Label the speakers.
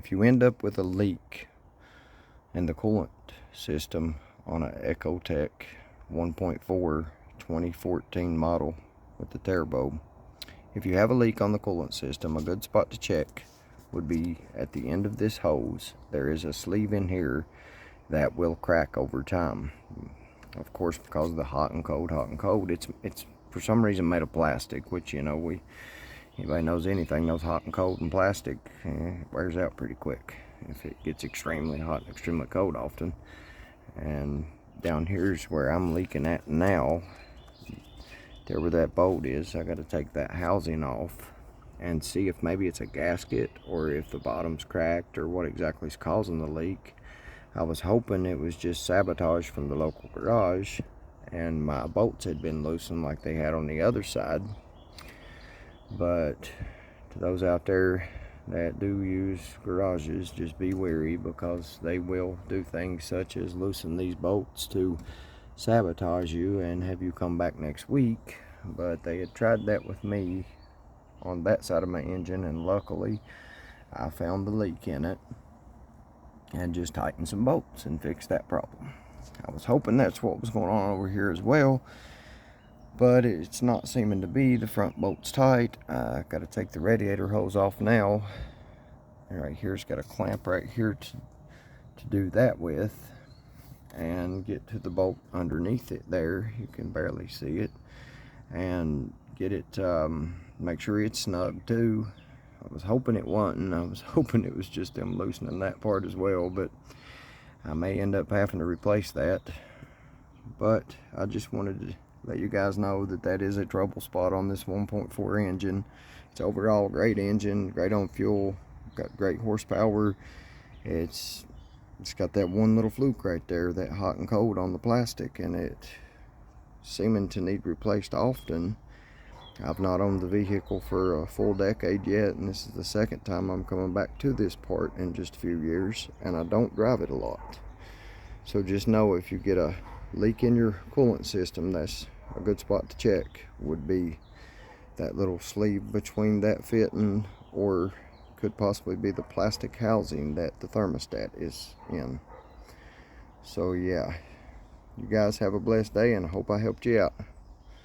Speaker 1: If you end up with a leak in the coolant system on an Ecotech 1.4 2014 model with the turbo, if you have a leak on the coolant system, a good spot to check would be at the end of this hose. There is a sleeve in here that will crack over time. Of course, because of the hot and cold, it's for some reason made of plastic, which, you know, anybody knows anything knows hot and cold and plastic wears out pretty quick if it gets extremely hot and extremely cold often. And down here's where I'm leaking at now. There where that bolt is, I got to take that housing off and see if maybe it's a gasket or if the bottom's cracked or what exactly is causing the leak. I was hoping it was just sabotage from the local garage and my bolts had been loosened like they had on the other side. But to those out there that do use garages, just be wary, because they will do things such as loosen these bolts to sabotage you and have you come back next week. But they had tried that with me on that side of my engine, and luckily I found the leak in it and just tightened some bolts and fixed that problem. I was hoping that's what was going on over here as well, but it's not seeming to be. The front bolt's tight. I got to take the radiator hose off now. Right here's got a clamp right here to do that with, and get to the bolt underneath it there. You can barely see it, and get it, make sure it's snug too. I was hoping it wasn't. I was hoping it was just them loosening that part as well, but I may end up having to replace that. But I just wanted to let you guys know that that is a trouble spot on this 1.4 engine. It's overall a great engine, great on fuel, got great horsepower. It's got that one little fluke right there, that hot and cold on the plastic, and it seeming to need replaced often. I've not owned the vehicle for a full decade yet, and this is the second time I'm coming back to this part in just a few years, and I don't drive it a lot. So just know, if you get a leak in your coolant system, that's a good spot to check. Would be that little sleeve between that fitting, or could possibly be the plastic housing that the thermostat is in. So yeah, you guys have a blessed day, and I hope I helped you out.